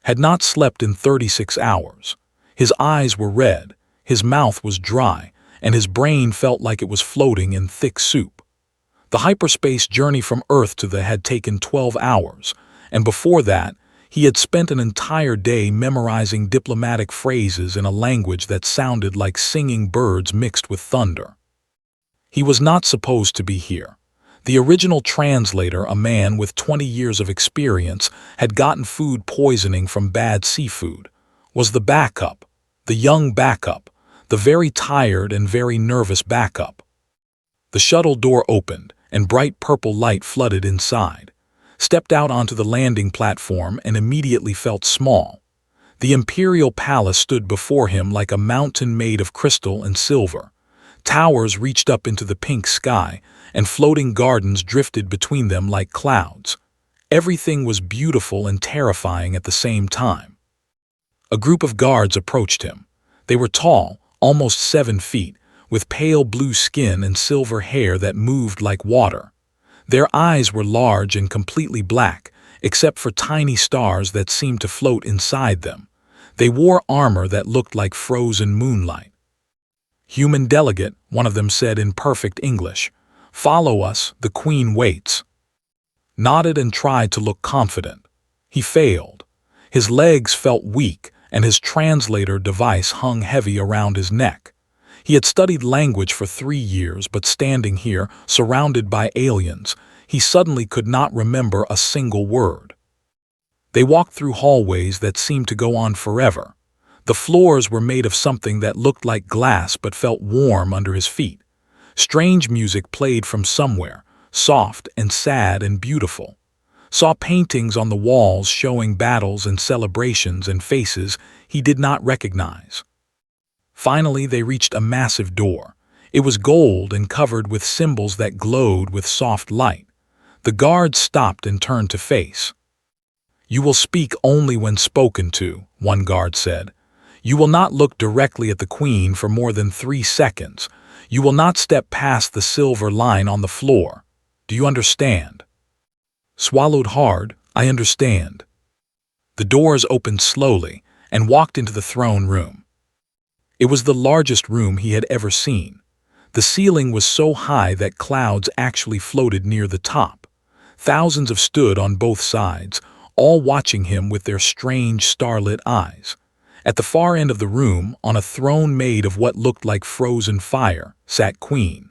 had not slept in 36 hours. His eyes were red, his mouth was dry, and his brain felt like it was floating in thick soup. The hyperspace journey from Earth to the had taken 12 hours, and before that, he had spent an entire day memorizing diplomatic phrases in a language that sounded like singing birds mixed with thunder. He was not supposed to be here. The original translator, a man with 20 years of experience, had gotten food poisoning from bad seafood. Was the backup, the young backup, the very tired and very nervous backup. The shuttle door opened, and bright purple light flooded inside. Stepped out onto the landing platform and immediately felt small. The Imperial Palace stood before him like a mountain made of crystal and silver. Towers reached up into the pink sky, and floating gardens drifted between them like clouds. Everything was beautiful and terrifying at the same time. A group of guards approached him. They were tall, almost 7 feet, with pale blue skin and silver hair that moved like water. Their eyes were large and completely black, except for tiny stars that seemed to float inside them. They wore armor that looked like frozen moonlight. "Human delegate," one of them said in perfect English. "Follow us, the Queen waits." Nodded and tried to look confident. He failed. His legs felt weak, and his translator device hung heavy around his neck. He had studied language for 3 years, but standing here, surrounded by aliens, he suddenly could not remember a single word. They walked through hallways that seemed to go on forever. The floors were made of something that looked like glass but felt warm under his feet. Strange music played from somewhere, soft and sad and beautiful. Saw paintings on the walls showing battles and celebrations and faces he did not recognize. Finally, they reached a massive door. It was gold and covered with symbols that glowed with soft light. The guards stopped and turned to face. "You will speak only when spoken to," one guard said. "You will not look directly at the Queen for more than 3 seconds. You will not step past the silver line on the floor. Do you understand?" Swallowed hard, "I understand." The doors opened slowly and walked into the throne room. It was the largest room he had ever seen. The ceiling was so high that clouds actually floated near the top. Thousands of stood on both sides, all watching him with their strange starlit eyes. At the far end of the room, on a throne made of what looked like frozen fire, sat Queen.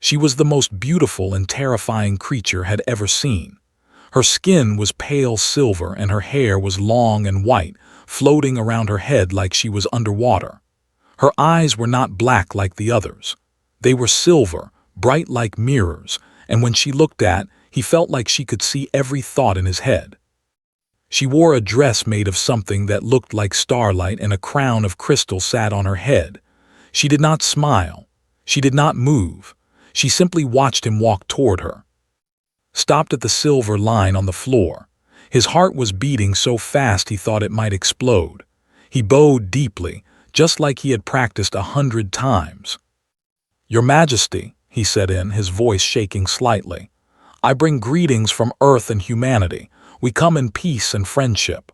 She was the most beautiful and terrifying creature had ever seen. Her skin was pale silver and her hair was long and white, floating around her head like she was underwater. Her eyes were not black like the others. They were silver, bright like mirrors, and when she looked at, he felt like she could see every thought in his head. She wore a dress made of something that looked like starlight, and a crown of crystal sat on her head. She did not smile. She did not move. She simply watched him walk toward her. Stopped at the silver line on the floor. His heart was beating so fast he thought it might explode. He bowed deeply, just like he had practiced 100 times. "Your Majesty," he said his voice shaking slightly, "I bring greetings from Earth and humanity. We come in peace and friendship."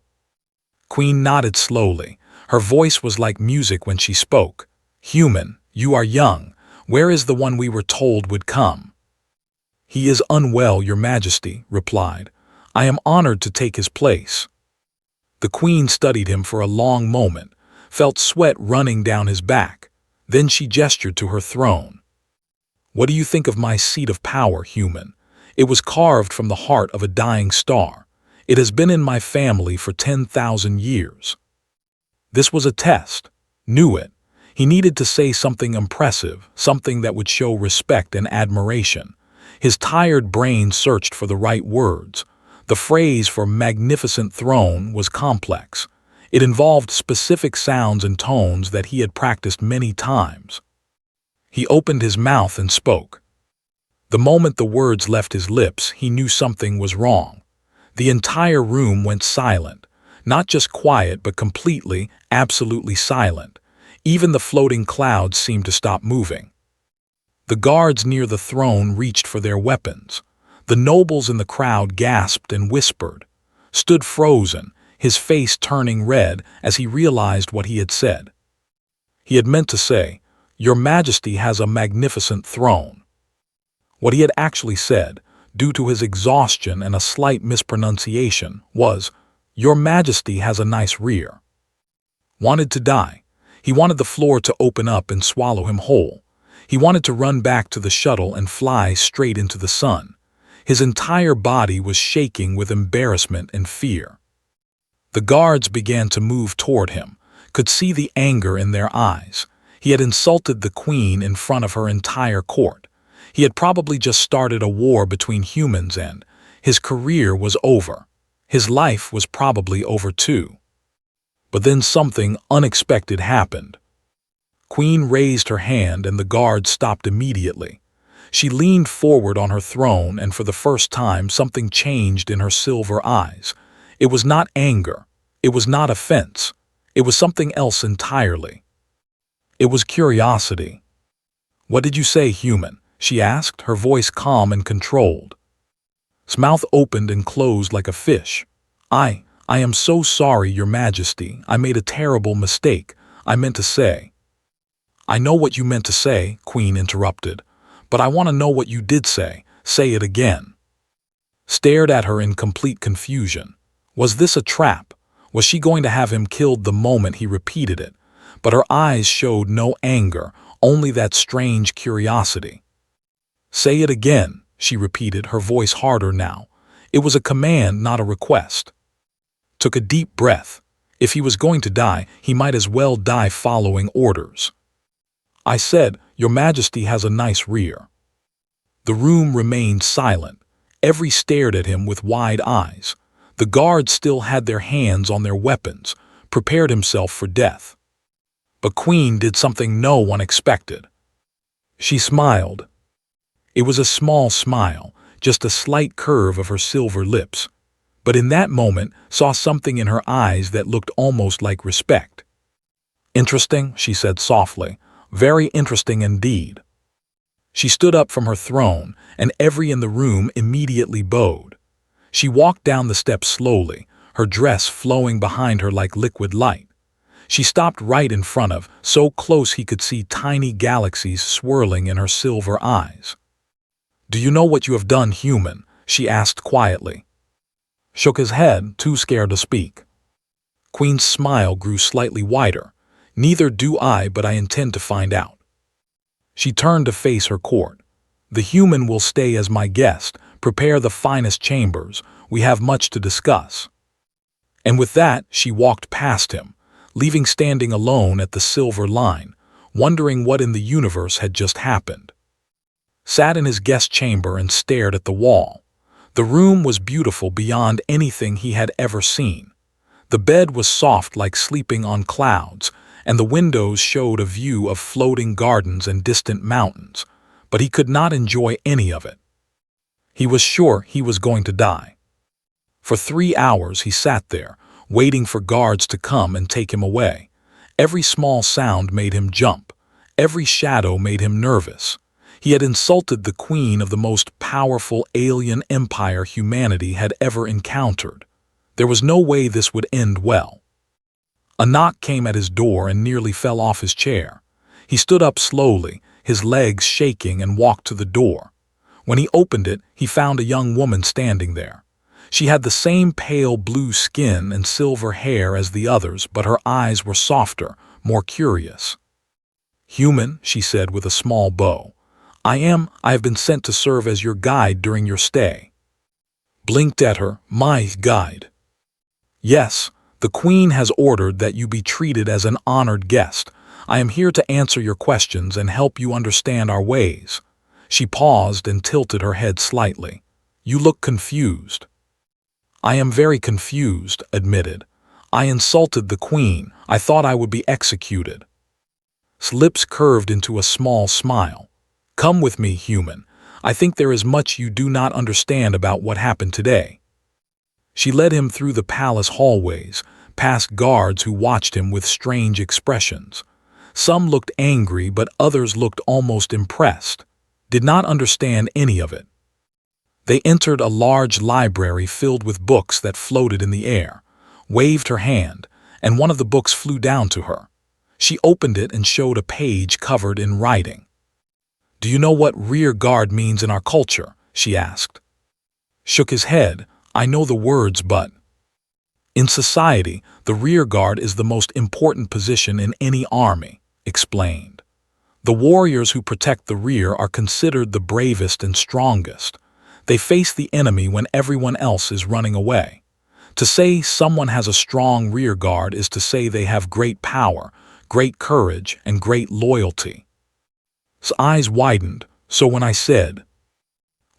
Queen nodded slowly. Her voice was like music when she spoke. "Human, you are young. Where is the one we were told would come?" "He is unwell, Your Majesty," replied. "I am honored to take his place." The Queen studied him for a long moment, felt sweat running down his back. Then she gestured to her throne. "What do you think of my seat of power, human? It was carved from the heart of a dying star. It has been in my family for 10,000 years." This was a test. Knew it. He needed to say something impressive, something that would show respect and admiration. His tired brain searched for the right words. The phrase for magnificent throne was complex. It involved specific sounds and tones that he had practiced many times. He opened his mouth and spoke. The moment the words left his lips, he knew something was wrong. The entire room went silent. Not just quiet, but completely, absolutely silent. Even the floating clouds seemed to stop moving. The guards near the throne reached for their weapons. The nobles in the crowd gasped and whispered, stood frozen, his face turning red as he realized what he had said. He had meant to say, "Your Majesty has a magnificent throne." What he had actually said, due to his exhaustion and a slight mispronunciation, was, "Your Majesty has a nice rear." Wanted to die. He wanted the floor to open up and swallow him whole. He wanted to run back to the shuttle and fly straight into the sun. His entire body was shaking with embarrassment and fear. The guards began to move toward him, could see the anger in their eyes. He had insulted the queen in front of her entire court. He had probably just started a war between humans and his career was over. His life was probably over too. But then something unexpected happened. Queen raised her hand and the guard stopped immediately. She leaned forward on her throne and for the first time something changed in her silver eyes. It was not anger. It was not offense. It was something else entirely. It was curiosity. "What did you say, human?" she asked, her voice calm and controlled. His mouth opened and closed like a fish. I am so sorry, Your Majesty. I made a terrible mistake. I meant to say." "I know what you meant to say," Queen interrupted, "but I want to know what you did say. Say it again." Stared at her in complete confusion. Was this a trap? Was she going to have him killed the moment he repeated it? But her eyes showed no anger, only that strange curiosity. "Say it again," she repeated, her voice harder now. It was a command, not a request. Took a deep breath. If he was going to die, he might as well die following orders. "I said, Your Majesty has a nice rear." The room remained silent. Every stared at him with wide eyes. The guards still had their hands on their weapons, prepared himself for death. But Queen did something no one expected. She smiled. It was a small smile, just a slight curve of her silver lips. But in that moment, saw something in her eyes that looked almost like respect. "Interesting," she said softly. "Very interesting indeed." She stood up from her throne, and every in the room immediately bowed. She walked down the steps slowly, her dress flowing behind her like liquid light. She stopped right in front of, so close he could see tiny galaxies swirling in her silver eyes. "Do you know what you have done, human?" she asked quietly. Shook his head, too scared to speak. Queen's smile grew slightly wider. "Neither do I, but I intend to find out." She turned to face her court. "The human will stay as my guest. Prepare the finest chambers. We have much to discuss." And with that, she walked past him, leaving standing alone at the silver line, wondering what in the universe had just happened. Sat in his guest chamber and stared at the wall. The room was beautiful beyond anything he had ever seen. The bed was soft like sleeping on clouds, and the windows showed a view of floating gardens and distant mountains, but he could not enjoy any of it. He was sure he was going to die. For 3 hours he sat there, waiting for guards to come and take him away. Every small sound made him jump. Every shadow made him nervous. He had insulted the queen of the most powerful alien empire humanity had ever encountered. There was no way this would end well. A knock came at his door and nearly fell off his chair. He stood up slowly, his legs shaking, and walked to the door. When he opened it, he found a young woman standing there. She had the same pale blue skin and silver hair as the others, but her eyes were softer, more curious. "Human," she said with a small bow. I have been sent to serve as your guide during your stay." Blinked at her. "My guide?" "Yes. The Queen has ordered that you be treated as an honored guest. I am here to answer your questions and help you understand our ways." She paused and tilted her head slightly. "You look confused." "I am very confused," admitted. "I insulted the Queen. I thought I would be executed." His lips curved into a small smile. "Come with me, human. I think there is much you do not understand about what happened today." She led him through the palace hallways, past guards who watched him with strange expressions. Some looked angry, but others looked almost impressed. Did not understand any of it. They entered a large library filled with books that floated in the air. waved her hand, and one of the books flew down to her. She opened it and showed a page covered in writing. "Do you know what rear guard means in our culture?" she asked. Shook his head. "I know the words, but—" "In society, the rear guard is the most important position in any army," explained. "The warriors who protect the rear are considered the bravest and strongest. They face the enemy when everyone else is running away. To say someone has a strong rear guard is to say they have great power, great courage, and great loyalty." His eyes widened. "So when I said—"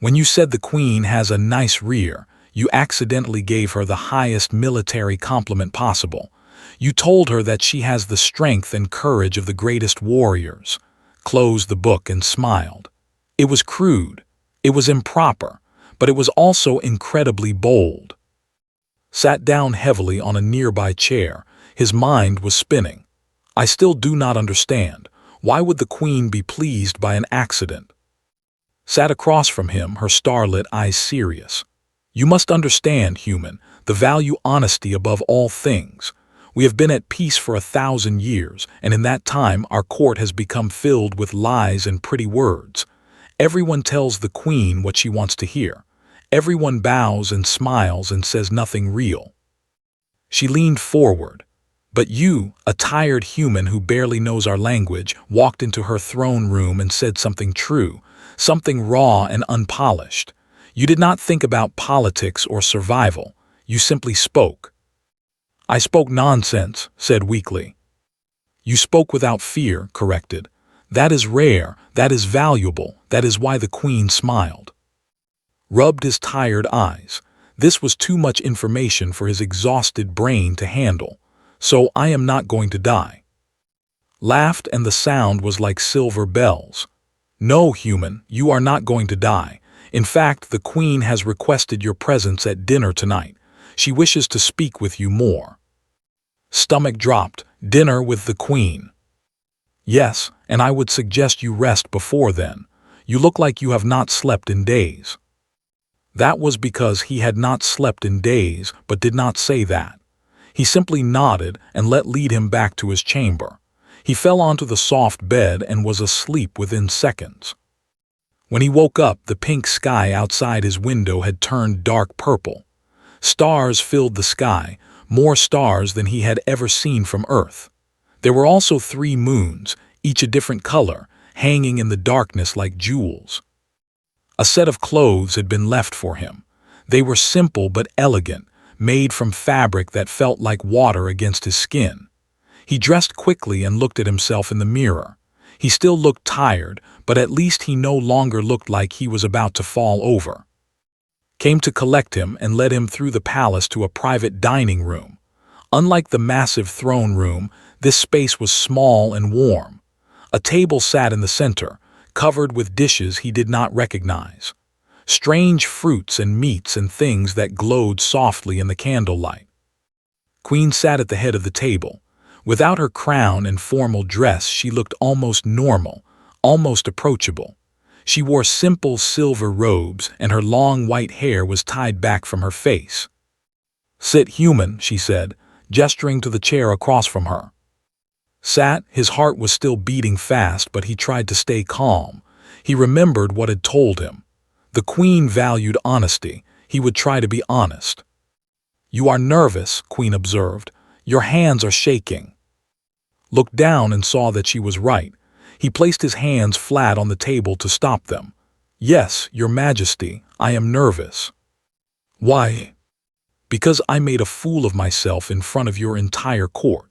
"When you said the Queen has a nice rear, you accidentally gave her the highest military compliment possible. You told her that she has the strength and courage of the greatest warriors." Closed the book and smiled. It was crude. It was improper, but it was also incredibly bold. Sat down heavily on a nearby chair. His mind was spinning. "I still do not understand. Why would the Queen be pleased by an accident?" Sat across from him, her starlit eyes serious. "You must understand, human, the value honesty above all things. We have been at peace for 1,000 years, and in that time our court has become filled with lies and pretty words. Everyone tells the Queen what she wants to hear. Everyone bows and smiles and says nothing real." She leaned forward. "But you, a tired human who barely knows our language, walked into her throne room and said something true, something raw and unpolished. You did not think about politics or survival. You simply spoke." "I spoke nonsense," said weakly. "You spoke without fear," corrected. "That is rare, that is valuable, that is why the Queen smiled." Rubbed his tired eyes. This was too much information for his exhausted brain to handle. "So I am not going to die." Laughed, and the sound was like silver bells. "No, human, you are not going to die. In fact, the Queen has requested your presence at dinner tonight. She wishes to speak with you more." Stomach dropped. "Dinner with the Queen?" "Yes, and I would suggest you rest before then. You look like you have not slept in days." That was because he had not slept in days, but did not say that. He simply nodded and let lead him back to his chamber. He fell onto the soft bed and was asleep within seconds. When he woke up, the pink sky outside his window had turned dark purple. Stars filled the sky, more stars than he had ever seen from Earth. There were also 3 moons, each a different color, hanging in the darkness like jewels. A set of clothes had been left for him. They were simple but elegant, made from fabric that felt like water against his skin. He dressed quickly and looked at himself in the mirror. He still looked tired, but at least he no longer looked like he was about to fall over. Came to collect him and led him through the palace to a private dining room. Unlike the massive throne room, this space was small and warm. A table sat in the center, covered with dishes he did not recognize. Strange fruits and meats and things that glowed softly in the candlelight. Queen sat at the head of the table. Without her crown and formal dress, she looked almost normal, almost approachable. She wore simple silver robes, and her long white hair was tied back from her face. "Sit, human," she said, gesturing to the chair across from her. Sat. His heart was still beating fast, but he tried to stay calm. He remembered what had told him. The Queen valued honesty. He would try to be honest. "You are nervous," Queen observed. "Your hands are shaking." Looked down and saw that she was right. He placed his hands flat on the table to stop them. "Yes, Your Majesty, I am nervous." "Why?" "Because I made a fool of myself in front of your entire court.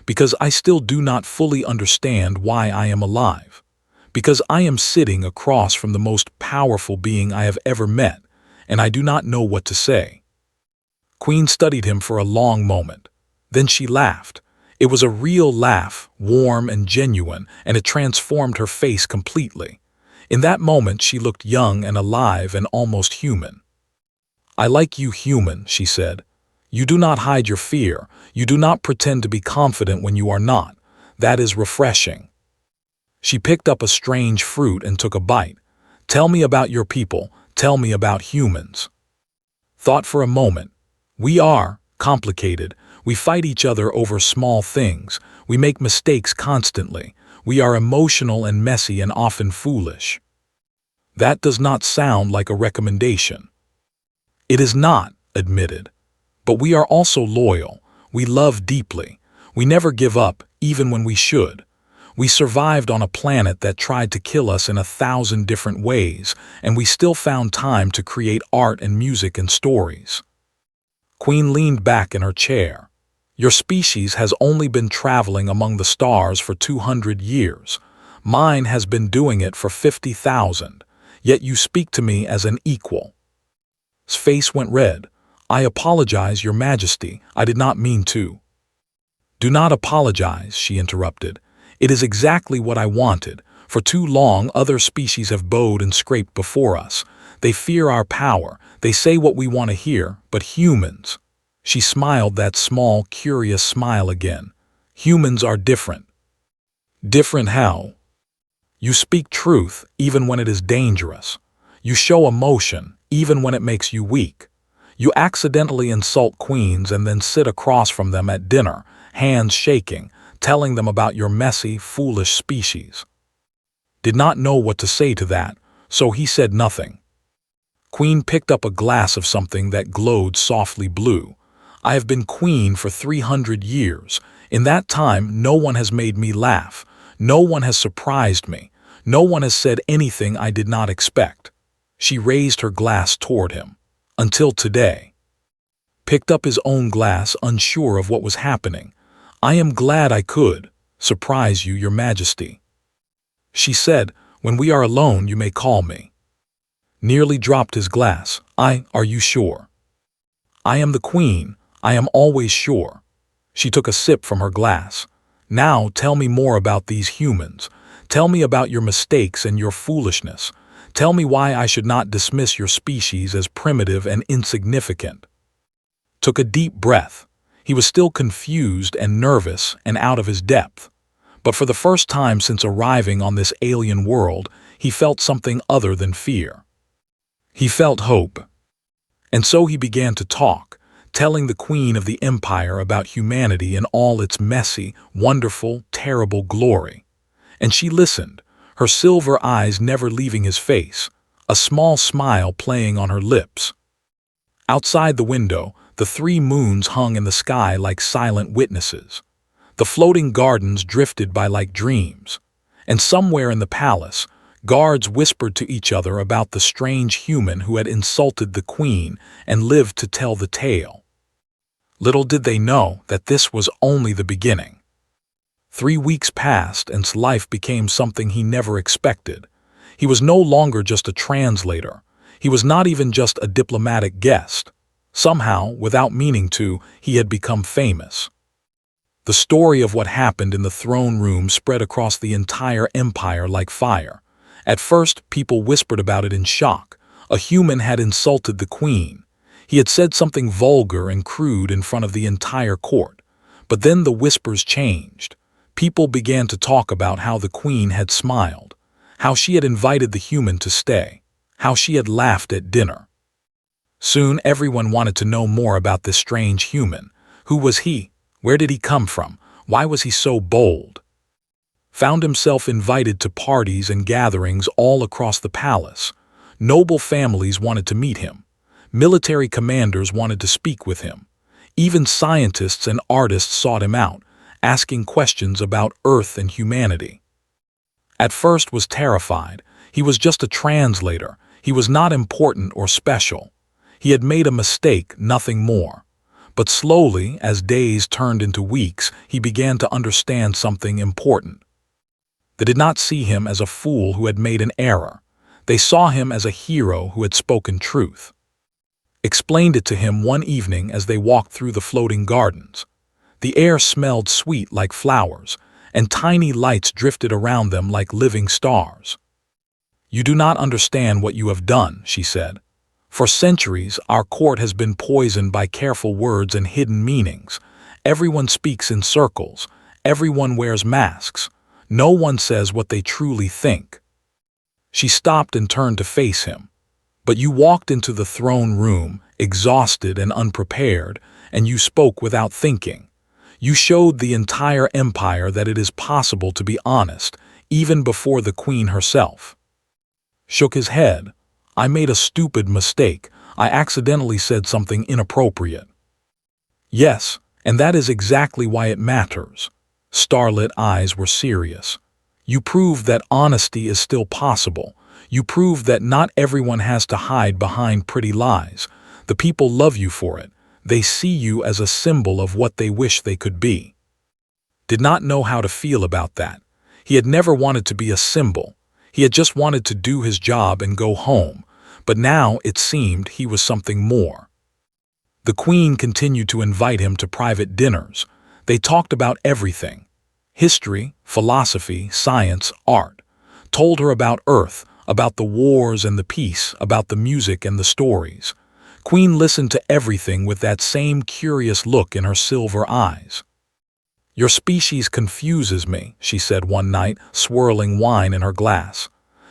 Because I still do not fully understand why I am alive. Because I am sitting across from the most powerful being I have ever met, and I do not know what to say." Queen studied him for a long moment. Then she laughed. It was a real laugh, warm and genuine, and it transformed her face completely. In that moment she looked young and alive and almost human. "I like you, human," she said. "You do not hide your fear. You do not pretend to be confident when you are not. That is refreshing." She picked up a strange fruit and took a bite. "Tell me about your people. Tell me about humans." Thought for a moment. "We are complicated. We fight each other over small things. We make mistakes constantly. We are emotional and messy and often foolish. That does not sound like a recommendation. It is not, admitted. But we are also loyal. We love deeply. We never give up, even when we should. We survived on a planet that tried to kill us in 1,000 different ways, and we still found time to create art and music and stories. Queen leaned back in her chair. Your species has only been traveling among the stars for 200 years. Mine has been doing it for 50,000. Yet you speak to me as an equal. His face went red. I apologize, Your Majesty. I did not mean to. Do not apologize, she interrupted. It is exactly what I wanted. For too long, other species have bowed and scraped before us. They fear our power. They say what we want to hear, but humans. She smiled that small, curious smile again. Humans are different. Different how? You speak truth, even when it is dangerous. You show emotion, even when it makes you weak. You accidentally insult queens and then sit across from them at dinner, hands shaking, telling them about your messy, foolish species. Did not know what to say to that, so he said nothing. Queen picked up a glass of something that glowed softly blue. I have been queen for 300 years. In that time, no one has made me laugh. No one has surprised me. No one has said anything I did not expect. She raised her glass toward him. Until today. Picked up his own glass, unsure of what was happening. I am glad I could surprise you, Your Majesty. She said, when we are alone, you may call me. Nearly dropped his glass. Are you sure? I am the queen. I am always sure. She took a sip from her glass. Now tell me more about these humans. Tell me about your mistakes and your foolishness. Tell me why I should not dismiss your species as primitive and insignificant. Took a deep breath. He was still confused and nervous and out of his depth. But for the first time since arriving on this alien world, he felt something other than fear. He felt hope. And so he began to talk, telling the Queen of the Empire about humanity in all its messy, wonderful, terrible glory. And she listened, her silver eyes never leaving his face, a small smile playing on her lips. Outside the window, the 3 moons hung in the sky like silent witnesses. The floating gardens drifted by like dreams. And somewhere in the palace, guards whispered to each other about the strange human who had insulted the queen and lived to tell the tale. Little did they know that this was only the beginning. 3 weeks passed and life became something he never expected. He was no longer just a translator. He was not even just a diplomatic guest. Somehow, without meaning to, he had become famous. The story of what happened in the throne room spread across the entire empire like fire. At first, people whispered about it in shock. A human had insulted the queen. He had said something vulgar and crude in front of the entire court. But then the whispers changed. People began to talk about how the queen had smiled, how she had invited the human to stay, how she had laughed at dinner. Soon everyone wanted to know more about this strange human. Who was he? Where did he come from? Why was he so bold? Found himself invited to parties and gatherings all across the palace. Noble families wanted to meet him. Military commanders wanted to speak with him. Even scientists and artists sought him out, asking questions about Earth and humanity. At first was terrified. He was just a translator. He was not important or special. He had made a mistake, nothing more. But slowly, as days turned into weeks, he began to understand something important. They did not see him as a fool who had made an error. They saw him as a hero who had spoken truth. Explained it to him one evening as they walked through the floating gardens. The air smelled sweet like flowers, and tiny lights drifted around them like living stars. You do not understand what you have done, she said. For centuries, our court has been poisoned by careful words and hidden meanings. Everyone speaks in circles. Everyone wears masks. No one says what they truly think. She stopped and turned to face him. But you walked into the throne room, exhausted and unprepared, and you spoke without thinking. You showed the entire empire that it is possible to be honest, even before the queen herself. Shook his head. I made a stupid mistake. I accidentally said something inappropriate. Yes, and that is exactly why it matters. Starlit eyes were serious. You proved that honesty is still possible. You proved that not everyone has to hide behind pretty lies. The people love you for it. They see you as a symbol of what they wish they could be. Did not know how to feel about that. He had never wanted to be a symbol. He had just wanted to do his job and go home. But now it seemed he was something more. The queen continued to invite him to private dinners. They talked about everything. History, philosophy, science, art. Told her about Earth, about the wars and the peace, about the music and the stories. Queen listened to everything with that same curious look in her silver eyes. Your species confuses me, she said one night, swirling wine in her glass.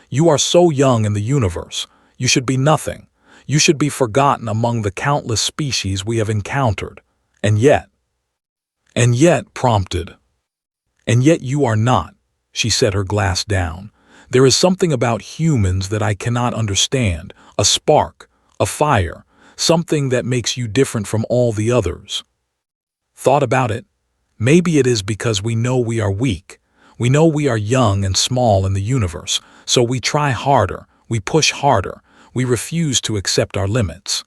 You are so young in the universe. You should be nothing. You should be forgotten among the countless species we have encountered. And yet, prompted. And yet you are not, she set her glass down. There is something about humans that I cannot understand, a spark, a fire, something that makes you different from all the others. Thought about it? Maybe it is because we know we are weak. We know we are young and small in the universe, so we try harder, we push harder, we refuse to accept our limits.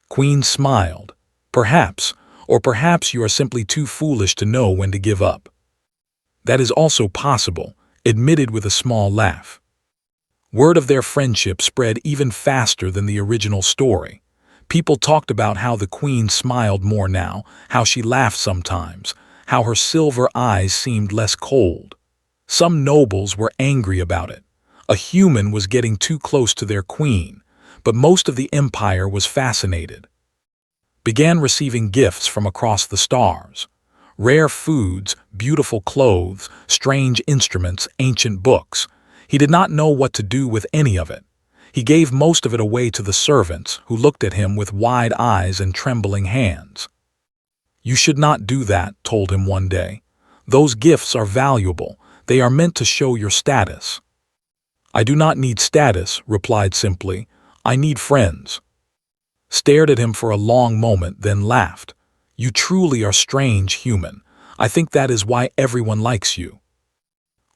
Queen smiled. Perhaps, or perhaps you are simply too foolish to know when to give up. That is also possible, admitted with a small laugh. Word of their friendship spread even faster than the original story. People talked about how the queen smiled more now, how she laughed sometimes, how her silver eyes seemed less cold. Some nobles were angry about it. A human was getting too close to their queen, but most of the empire was fascinated. Began receiving gifts from across the stars. Rare foods, beautiful clothes, strange instruments, ancient books. He did not know what to do with any of it. He gave most of it away to the servants, who looked at him with wide eyes and trembling hands. You should not do that, told him one day. Those gifts are valuable. They are meant to show your status. I do not need status, replied simply. I need friends. Stared at him for a long moment, then laughed. You truly are strange, human. I think that is why everyone likes you.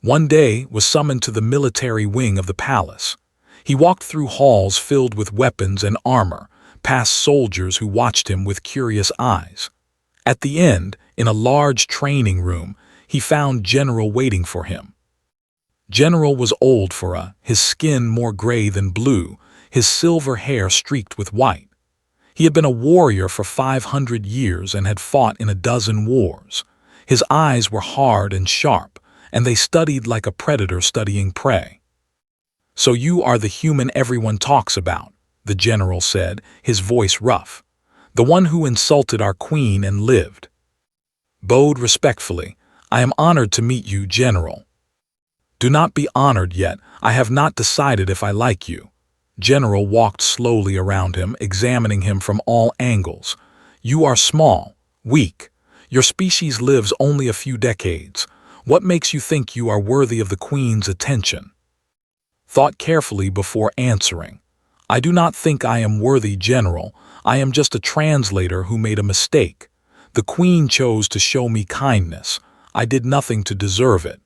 One day was summoned to the military wing of the palace. He walked through halls filled with weapons and armor, past soldiers who watched him with curious eyes. At the end, in a large training room, he found General waiting for him. General was old his skin more gray than blue, his silver hair streaked with white. He had been a warrior for 500 years and had fought in a dozen wars. His eyes were hard and sharp, and they studied like a predator studying prey. So you are the human everyone talks about, the general said, his voice rough. The one who insulted our queen and lived. Bowed respectfully. I am honored to meet you, General. Do not be honored yet. I have not decided if I like you. General walked slowly around him, examining him from all angles. You are small, weak. Your species lives only a few decades. What makes you think you are worthy of the Queen's attention? Thought carefully before answering. I do not think I am worthy, General. I am just a translator who made a mistake. The Queen chose to show me kindness. I did nothing to deserve it.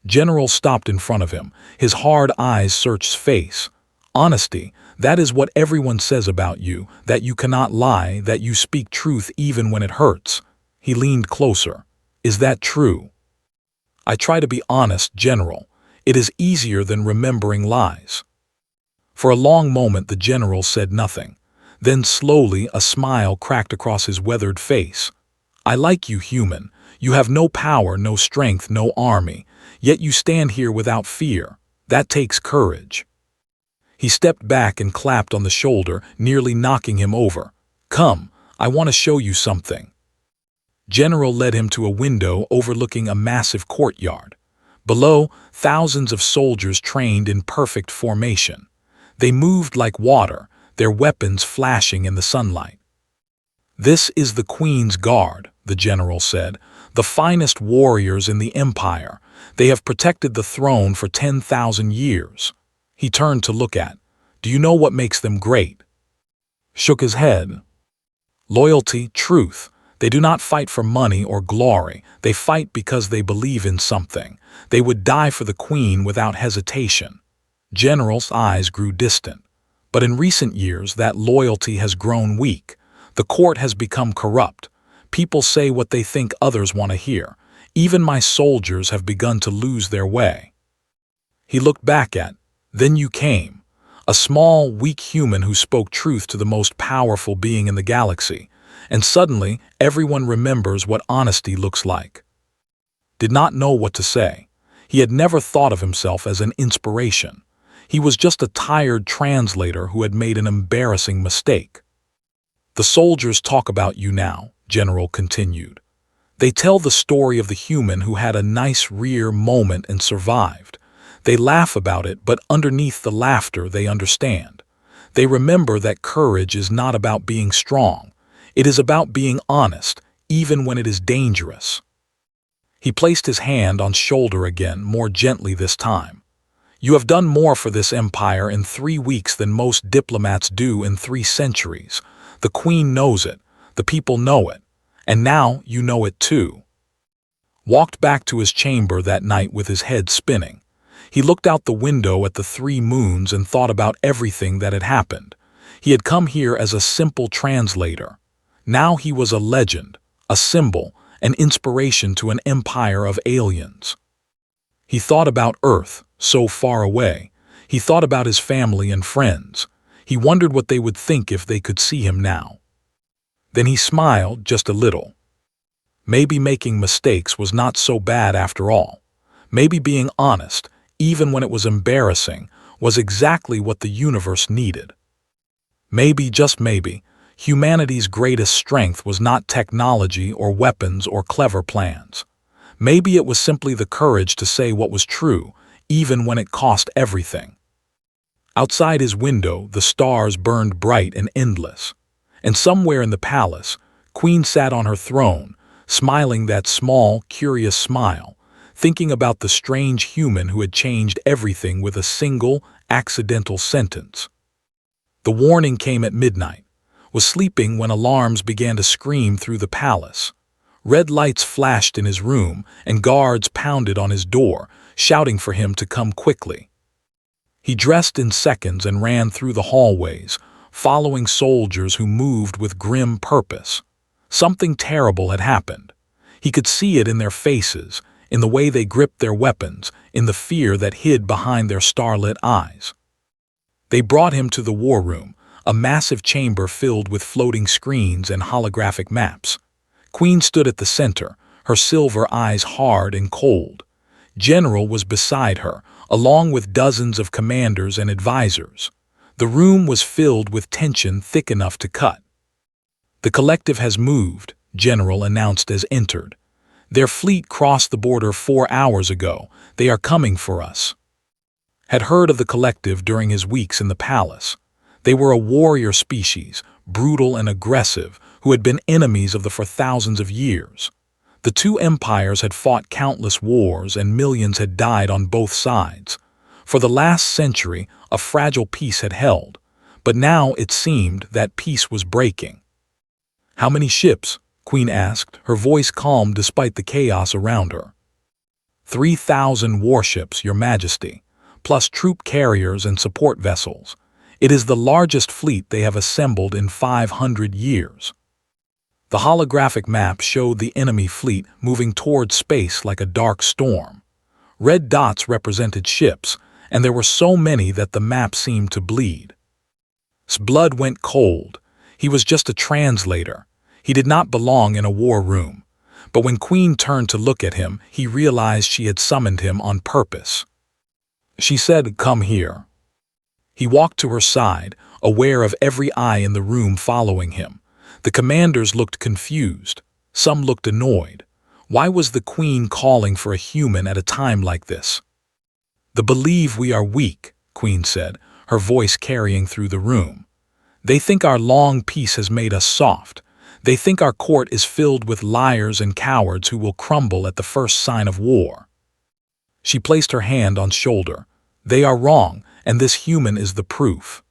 General stopped in front of him. His hard eyes searched face. Honesty, that is what everyone says about you, that you cannot lie, that you speak truth even when it hurts. He leaned closer. Is that true? I try to be honest, General. It is easier than remembering lies. For a long moment the general said nothing. Then slowly a smile cracked across his weathered face. I like you, human. You have no power, no strength, no army. Yet you stand here without fear. That takes courage. He stepped back and clapped on the shoulder, nearly knocking him over. Come, I want to show you something. General led him to a window overlooking a massive courtyard. Below, thousands of soldiers trained in perfect formation. They moved like water, their weapons flashing in the sunlight. "This is the Queen's Guard," the general said, "the finest warriors in the Empire. They have protected the throne for 10,000 years." He turned to look at. "Do you know what makes them great?" Shook his head. "Loyalty, truth. They do not fight for money or glory. They fight because they believe in something. They would die for the Queen without hesitation." General's eyes grew distant. "But in recent years that loyalty has grown weak. The court has become corrupt. People say what they think others want to hear. Even my soldiers have begun to lose their way." He looked back at, "Then you came. A small, weak human who spoke truth to the most powerful being in the galaxy. And suddenly, everyone remembers what honesty looks like." Did not know what to say. He had never thought of himself as an inspiration. He was just a tired translator who had made an embarrassing mistake. "The soldiers talk about you now," General continued. "They tell the story of the human who had a nice rear moment and survived. They laugh about it, but underneath the laughter they understand. They remember that courage is not about being strong. It is about being honest, even when it is dangerous." He placed his hand on shoulder again, more gently this time. "You have done more for this empire in 3 weeks than most diplomats do in 3 centuries. The Queen knows it, the people know it, and now you know it too." Walked back to his chamber that night with his head spinning. He looked out the window at the 3 moons and thought about everything that had happened. He had come here as a simple translator. Now he was a legend, a symbol, an inspiration to an empire of aliens. He thought about Earth, so far away. He thought about his family and friends. He wondered what they would think if they could see him now. Then he smiled just a little. Maybe making mistakes was not so bad after all. Maybe being honest, even when it was embarrassing, was exactly what the universe needed. Maybe, just maybe, humanity's greatest strength was not technology or weapons or clever plans. Maybe it was simply the courage to say what was true, even when it cost everything. Outside his window, the stars burned bright and endless. And somewhere in the palace, Queen sat on her throne, smiling that small, curious smile, thinking about the strange human who had changed everything with a single, accidental sentence. The warning came at midnight. Was sleeping when alarms began to scream through the palace. Red lights flashed in his room, and guards pounded on his door, shouting for him to come quickly. He dressed in seconds and ran through the hallways, following soldiers who moved with grim purpose. Something terrible had happened. He could see it in their faces, in the way they gripped their weapons, in the fear that hid behind their starlit eyes. They brought him to the war room, a massive chamber filled with floating screens and holographic maps. Queen stood at the center, her silver eyes hard and cold. General was beside her, along with dozens of commanders and advisors. The room was filled with tension thick enough to cut. "The collective has moved," General announced as entered. "Their fleet crossed the border 4 hours ago. They are coming for us." Had heard of the collective during his weeks in the palace. They were a warrior species, brutal and aggressive, who had been enemies of the for thousands of years. The 2 empires had fought countless wars and millions had died on both sides. For the last century, a fragile peace had held, but now it seemed that peace was breaking. "How many ships?" Queen asked, her voice calm despite the chaos around her. 3,000 warships, Your Majesty, plus troop carriers and support vessels. It is the largest fleet they have assembled in 500 years. The holographic map showed the enemy fleet moving toward space like a dark storm. Red dots represented ships, and there were so many that the map seemed to bleed. His blood went cold. He was just a translator. He did not belong in a war room. But when Queen turned to look at him, he realized she had summoned him on purpose. She said, "Come here." He walked to her side, aware of every eye in the room following him. The commanders looked confused. Some looked annoyed. Why was the Queen calling for a human at a time like this? "They believe we are weak," Queen said, her voice carrying through the room. "They think our long peace has made us soft. They think our court is filled with liars and cowards who will crumble at the first sign of war. She placed her hand on shoulder. They are wrong, and this human is the proof.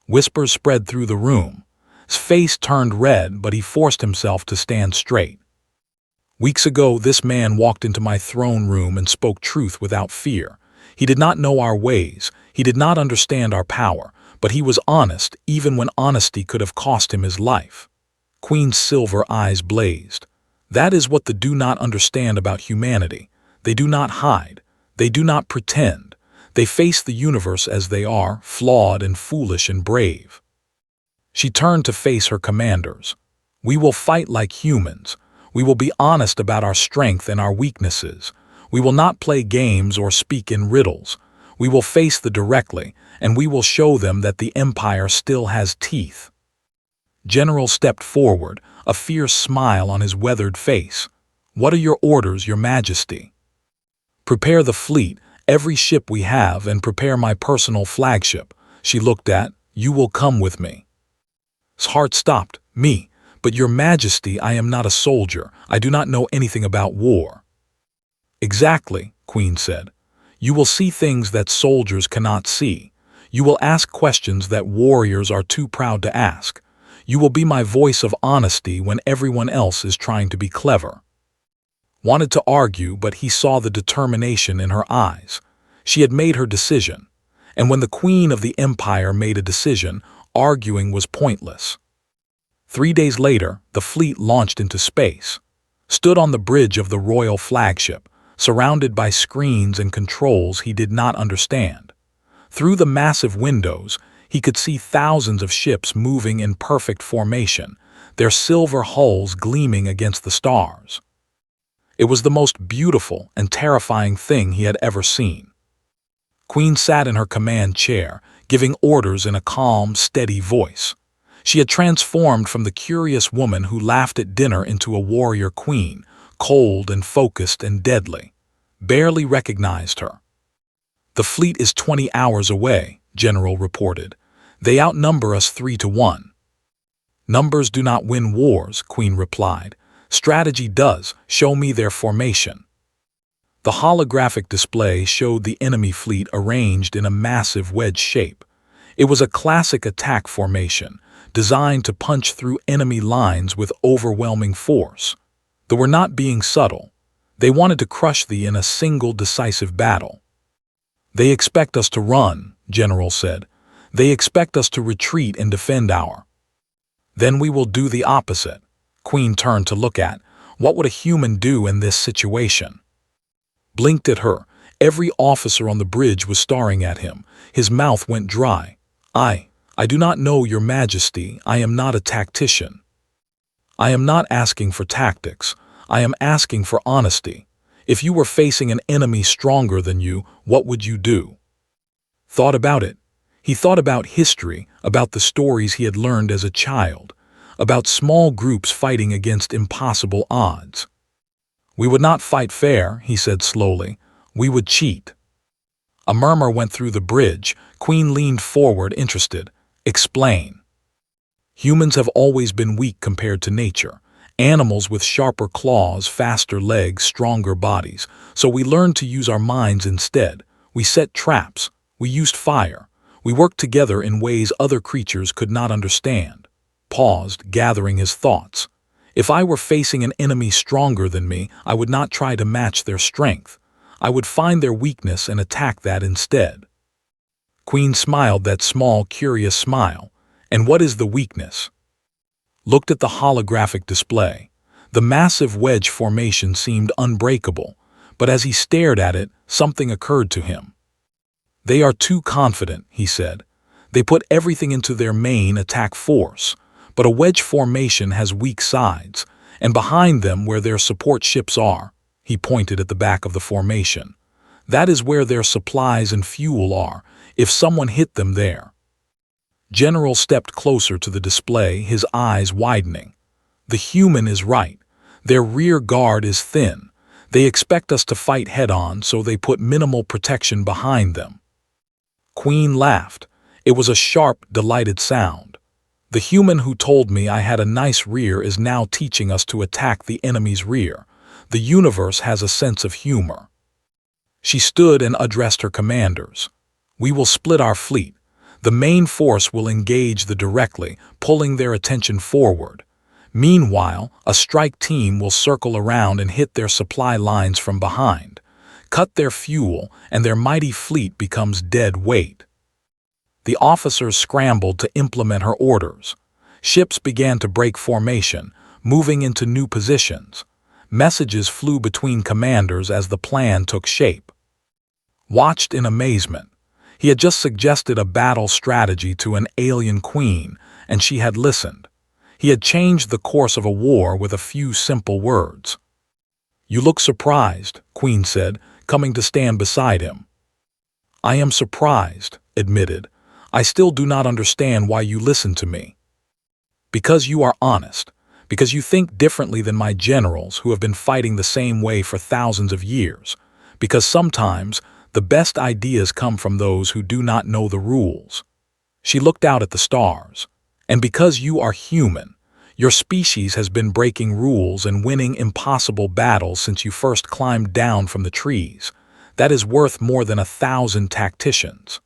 Whispers spread through the room. His face turned red, but he forced himself to stand straight. Weeks ago, this man walked into my throne room and spoke truth without fear. He did not know our ways. He did not understand our power, but he was honest, even when honesty could have cost him his life. Queen's silver eyes blazed. That is what they do not understand about humanity. They do not hide. They do not pretend. They face the universe as they are, flawed and foolish and brave. She turned to face her commanders. We will fight like humans. We will be honest about our strength and our weaknesses. We will not play games or speak in riddles. We will face them directly, and we will show them that the Empire still has teeth. General stepped forward, a fierce smile on his weathered face. What are your orders, Your Majesty? Prepare the fleet, every ship we have, and prepare my personal flagship. She looked at, You will come with me. His heart stopped. Me? But Your Majesty, I am not a soldier. I do not know anything about war. Exactly, Queen said. You will see things that soldiers cannot see. You will ask questions that warriors are too proud to ask. You will be my voice of honesty when everyone else is trying to be clever. Wanted to argue, but he saw the determination in her eyes. She had made her decision. And when the Queen of the Empire made a decision, arguing was pointless. 3 days later, the fleet launched into space. Stood on the bridge of the royal flagship, surrounded by screens and controls he did not understand. Through the massive windows, he could see thousands of ships moving in perfect formation, their silver hulls gleaming against the stars. It was the most beautiful and terrifying thing he had ever seen. Queen sat in her command chair, giving orders in a calm, steady voice. She had transformed from the curious woman who laughed at dinner into a warrior queen, cold and focused and deadly. Barely recognized her. The fleet is 20 hours away, General reported. They outnumber us 3-1. Numbers do not win wars, Queen replied. Strategy does. Show me their formation. The holographic display showed the enemy fleet arranged in a massive wedge shape. It was a classic attack formation, designed to punch through enemy lines with overwhelming force. They were not being subtle. They wanted to crush thee in a single decisive battle. They expect us to run, General said. They expect us to retreat and defend our. Then we will do the opposite. Queen turned to look at. What would a human do in this situation? Blinked at her. Every officer on the bridge was staring at him. His mouth went dry. I do not know, Your Majesty. I am not a tactician. I am not asking for tactics. I am asking for honesty. If you were facing an enemy stronger than you, what would you do? Thought about it. He thought about history, about the stories he had learned as a child, about small groups fighting against impossible odds. We would not fight fair, he said slowly. We would cheat. A murmur went through the bridge. Queen leaned forward, interested. Explain. Humans have always been weak compared to nature. Animals with sharper claws, faster legs, stronger bodies. So we learned to use our minds instead. We set traps. We used fire. We worked together in ways other creatures could not understand. Paused, gathering his thoughts. If I were facing an enemy stronger than me, I would not try to match their strength. I would find their weakness and attack that instead. Queen smiled that small, curious smile. And what is the weakness? Looked at the holographic display. The massive wedge formation seemed unbreakable, but as he stared at it, something occurred to him. They are too confident, he said. They put everything into their main attack force, but a wedge formation has weak sides, and behind them where their support ships are, he pointed at the back of the formation. That is where their supplies and fuel are, if someone hit them there. General stepped closer to the display, his eyes widening. The human is right. Their rear guard is thin. They expect us to fight head-on, so they put minimal protection behind them. Queen laughed. It was a sharp, delighted sound. The human who told me I had a nice rear is now teaching us to attack the enemy's rear. The universe has a sense of humor. She stood and addressed her commanders. We will split our fleet. The main force will engage the directly, pulling their attention forward. Meanwhile, a strike team will circle around and hit their supply lines from behind, cut their fuel, and their mighty fleet becomes dead weight. The officers scrambled to implement her orders. Ships began to break formation, moving into new positions. Messages flew between commanders as the plan took shape. Watched in amazement. He had just suggested a battle strategy to an alien queen, and she had listened. He had changed the course of a war with a few simple words. "You look surprised," Queen said, coming to stand beside him. "I am surprised," admitted. "I still do not understand why you listen to me." "Because you are honest. Because you think differently than my generals who have been fighting the same way for thousands of years. Because sometimes the best ideas come from those who do not know the rules." She looked out at the stars. "And because you are human, your species has been breaking rules and winning impossible battles since you first climbed down from the trees. That is worth more than 1,000 tacticians."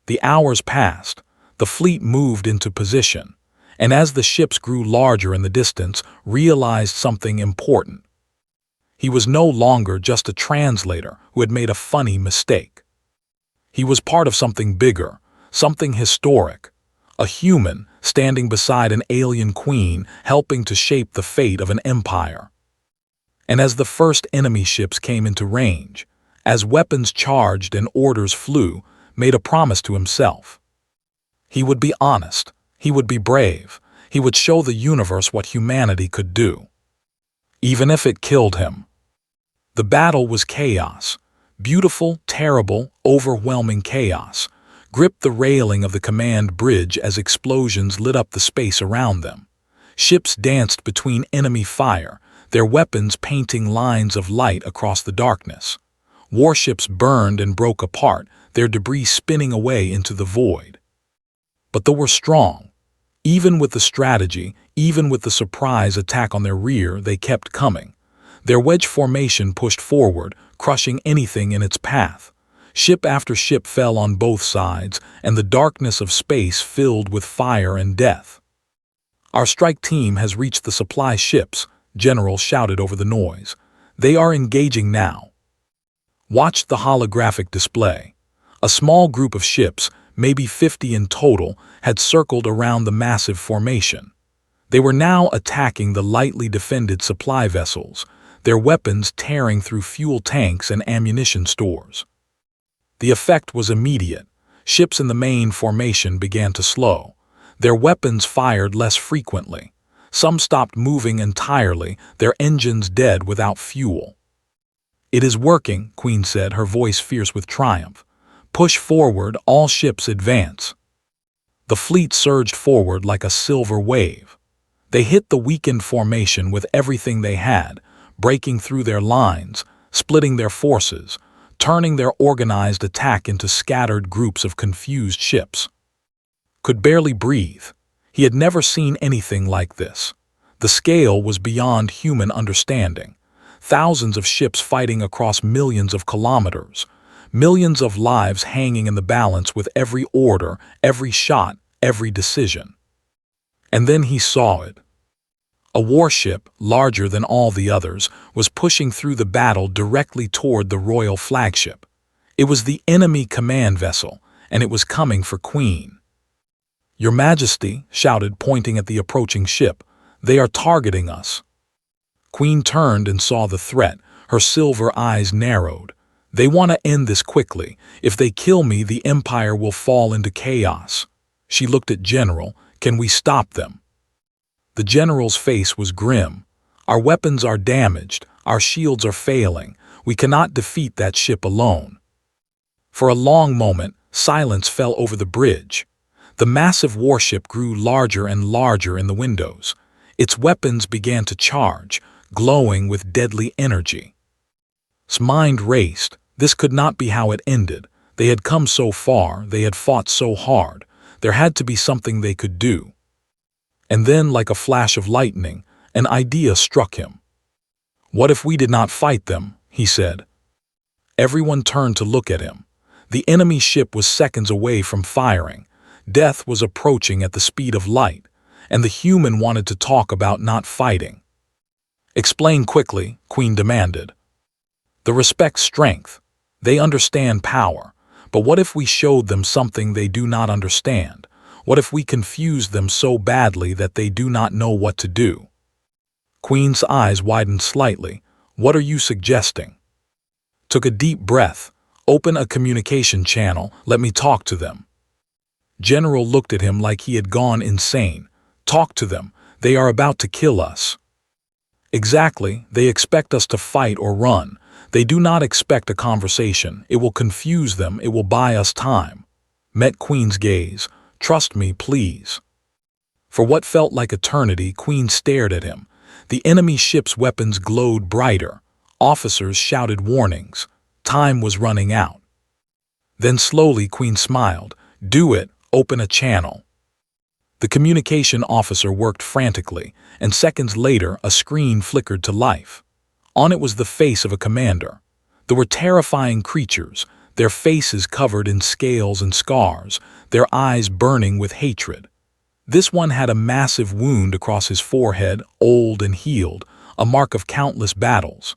The hours passed. The fleet moved into position, and as the ships grew larger in the distance, realized something important. He was no longer just a translator who had made a funny mistake. He was part of something bigger, something historic. A human standing beside an alien queen, helping to shape the fate of an empire. And as the first enemy ships came into range, as weapons charged and orders flew, made a promise to himself. He would be honest, he would be brave, he would show the universe what humanity could do. Even if it killed him. The battle was chaos. Beautiful, terrible, overwhelming chaos. Gripped the railing of the command bridge as explosions lit up the space around them. Ships danced between enemy fire, their weapons painting lines of light across the darkness. Warships burned and broke apart, their debris spinning away into the void. But they were strong. Even with the strategy, even with the surprise attack on their rear, they kept coming. Their wedge formation pushed forward, crushing anything in its path. Ship after ship fell on both sides, and the darkness of space filled with fire and death. "Our strike team has reached the supply ships," General shouted over the noise. "They are engaging now." Watched the holographic display. A small group of ships, maybe 50 in total, had circled around the massive formation. They were now attacking the lightly defended supply vessels, their weapons tearing through fuel tanks and ammunition stores. The effect was immediate. Ships in the main formation began to slow. Their weapons fired less frequently. Some stopped moving entirely, their engines dead without fuel. "It is working," Queen said, her voice fierce with triumph. "Push forward, all ships advance." The fleet surged forward like a silver wave. They hit the weakened formation with everything they had, breaking through their lines, splitting their forces, turning their organized attack into scattered groups of confused ships. Could barely breathe. He had never seen anything like this. The scale was beyond human understanding. Thousands of ships fighting across millions of kilometers. Millions of lives hanging in the balance with every order, every shot, every decision. And then he saw it. A warship, larger than all the others, was pushing through the battle directly toward the royal flagship. It was the enemy command vessel, and it was coming for Queen. "Your Majesty," shouted, pointing at the approaching ship, "they are targeting us." Queen turned and saw the threat, her silver eyes narrowed. "They want to end this quickly. If they kill me, the Empire will fall into chaos." She looked at General. "Can we stop them?" The general's face was grim. "Our weapons are damaged, our shields are failing. We cannot defeat that ship alone." For a long moment, silence fell over the bridge. The massive warship grew larger and larger in the windows. Its weapons began to charge, glowing with deadly energy. His mind raced. This could not be how it ended. They had come so far, they had fought so hard. There had to be something they could do. And then, like a flash of lightning, an idea struck him. "What if we did not fight them?" he said. Everyone turned to look at him. The enemy ship was seconds away from firing. Death was approaching at the speed of light, and the human wanted to talk about not fighting. "Explain quickly," Queen demanded. "The respect strength. They understand power. But what if we showed them something they do not understand? What if we confused them so badly that they do not know what to do?" Queen's eyes widened slightly. "What are you suggesting?" Took a deep breath. "Open a communication channel. Let me talk to them." General looked at him like he had gone insane. "Talk to them. They are about to kill us." "Exactly. They expect us to fight or run. They do not expect a conversation. It will confuse them. It will buy us time." Met Queen's gaze. "Trust me, please." For what felt like eternity, Queen stared at him. The enemy ship's weapons glowed brighter. Officers shouted warnings. Time was running out. Then slowly Queen smiled. "Do it. Open a channel." The communication officer worked frantically, and seconds later a screen flickered to life. On it was the face of a commander. There were terrifying creatures, their faces covered in scales and scars, their eyes burning with hatred. This one had a massive wound across his forehead, old and healed, a mark of countless battles.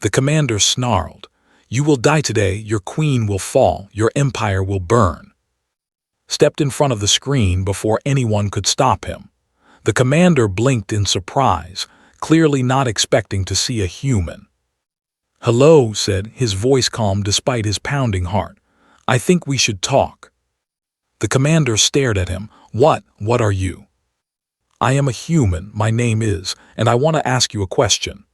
The commander snarled, "You will die today, your queen will fall, your empire will burn." Stepped in front of the screen before anyone could stop him. The commander blinked in surprise, clearly not expecting to see a human. "Hello," said, his voice calm despite his pounding heart. "I think we should talk." The commander stared at him. What are you?" "I am a human, my name is, and I want to ask you a question."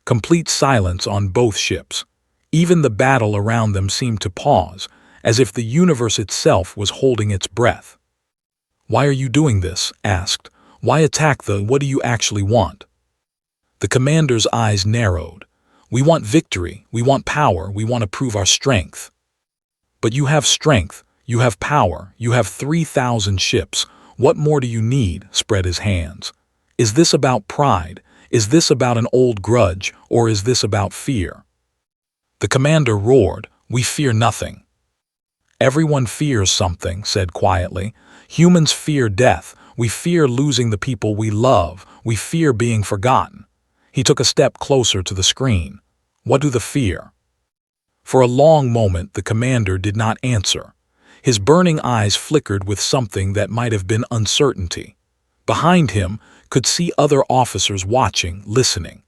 Complete silence on both ships. Even the battle around them seemed to pause, as if the universe itself was holding its breath. "Why are you doing this?" asked. "Why attack what do you actually want?" The commander's eyes narrowed. "We want victory, we want power, we want to prove our strength." "But you have strength, you have power, you have 3,000 ships. What more do you need?" Spread his hands. "Is this about pride? Is this about an old grudge, or is this about fear?" The commander roared, "We fear nothing." "Everyone fears something," said quietly. "Humans fear death. We fear losing the people we love. We fear being forgotten." He took a step closer to the screen. "What do the fear?" For a long moment the commander did not answer. His burning eyes flickered with something that might have been uncertainty. Behind him could see other officers watching, listening.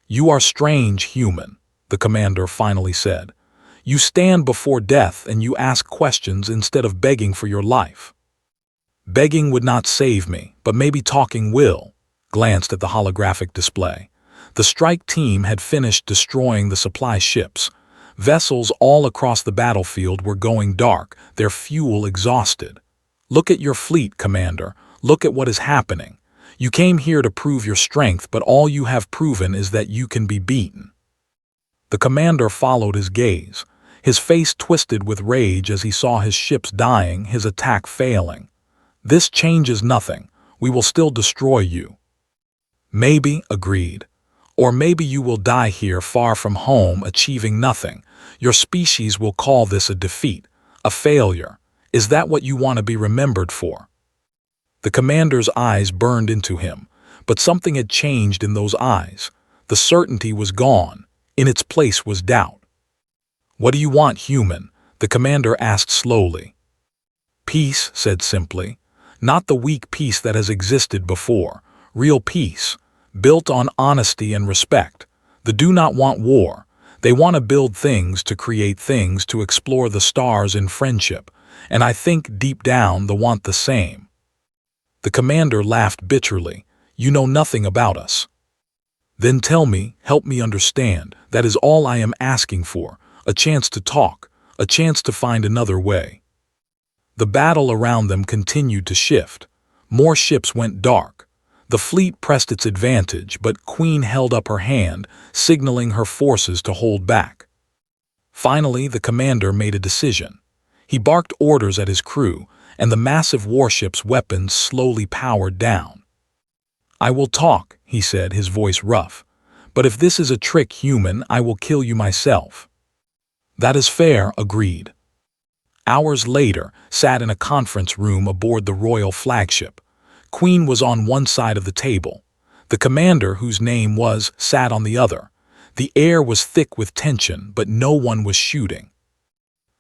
"You are strange, human," the commander finally said. "You stand before death and you ask questions instead of begging for your life." "Begging would not save me, but maybe talking will." Glanced at the holographic display. The strike team had finished destroying the supply ships. Vessels all across the battlefield were going dark, their fuel exhausted. "Look at your fleet, Commander. Look at what is happening. You came here to prove your strength, but all you have proven is that you can be beaten." The commander followed his gaze. His face twisted with rage as he saw his ships dying, his attack failing. "This changes nothing. We will still destroy you." "Maybe," agreed. "Or maybe you will die here far from home, achieving nothing. Your species will call this a defeat, a failure. Is that what you want to be remembered for?" The commander's eyes burned into him, but something had changed in those eyes. The certainty was gone. In its place was doubt. "What do you want, human?" the commander asked slowly. "Peace," said simply. "Not the weak peace that has existed before. Real peace, built on honesty and respect. They do not want war. They want to build things, to create things, to explore the stars in friendship. And I think deep down they want the same." The commander laughed bitterly. "You know nothing about us." "Then tell me, help me understand. That is all I am asking for. A chance to talk, a chance to find another way." The battle around them continued to shift. More ships went dark. The fleet pressed its advantage, but Queen held up her hand, signaling her forces to hold back. Finally, the commander made a decision. He barked orders at his crew, and the massive warship's weapons slowly powered down. "I will talk," he said, his voice rough. "But if this is a trick, human, I will kill you myself." "That is fair," agreed. Hours later, sat in a conference room aboard the royal flagship. Queen was on one side of the table. The commander, whose name was, sat on the other. The air was thick with tension, but no one was shooting.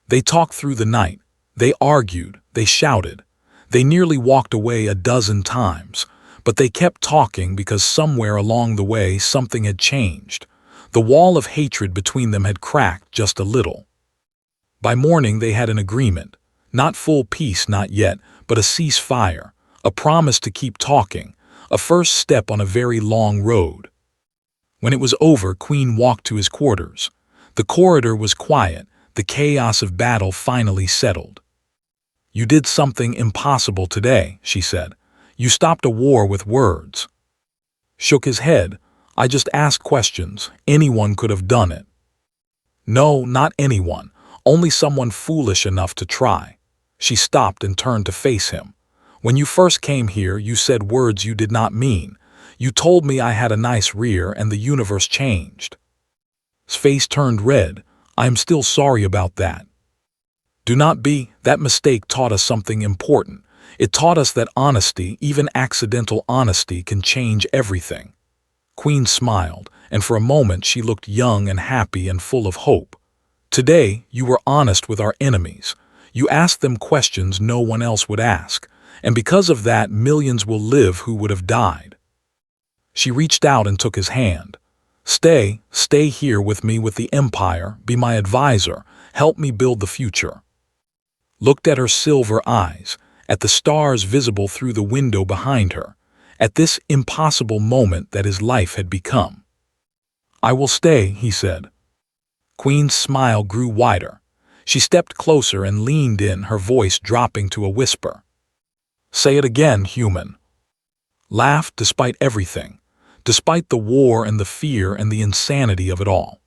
They talked through the night. They argued. They shouted. They nearly walked away a dozen times. But they kept talking because somewhere along the way something had changed. The wall of hatred between them had cracked just a little. By morning they had an agreement. Not full peace, not yet, but a ceasefire, a promise to keep talking, a first step on a very long road. When it was over, Queen walked to his quarters. The corridor was quiet, the chaos of battle finally settled. "You did something impossible today," she said. "You stopped a war with words." Shook his head. "I just asked questions. Anyone could have done it." "No, not anyone. Only someone foolish enough to try." She stopped and turned to face him. "When you first came here, you said words you did not mean. You told me I had a nice rear and the universe changed." His face turned red. "I am still sorry about that." "Do not be. That mistake taught us something important. It taught us that honesty, even accidental honesty, can change everything." Queen smiled, and for a moment she looked young and happy and full of hope. "Today, you were honest with our enemies. You asked them questions no one else would ask, and because of that, millions will live who would have died." She reached out and took his hand. Stay here with me with the Empire, be my advisor, help me build the future." Looked at her silver eyes, at the stars visible through the window behind her, at this impossible moment that his life had become. "I will stay," he said. Queen's smile grew wider. She stepped closer and leaned in, her voice dropping to a whisper. "Say it again, human." Laughed despite everything, despite the war and the fear and the insanity of it all.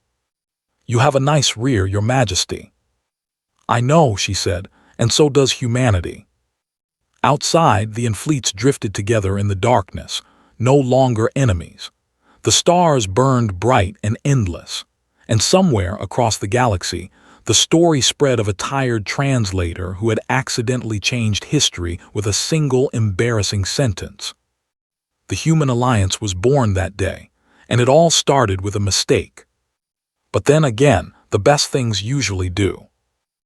"You have a nice rear, Your Majesty." "I know," she said, "and so does humanity." Outside, the fleets drifted together in the darkness, no longer enemies. The stars burned bright and endless. And somewhere across the galaxy, the story spread of a tired translator who had accidentally changed history with a single embarrassing sentence. The human alliance was born that day, and it all started with a mistake. But then again, the best things usually do.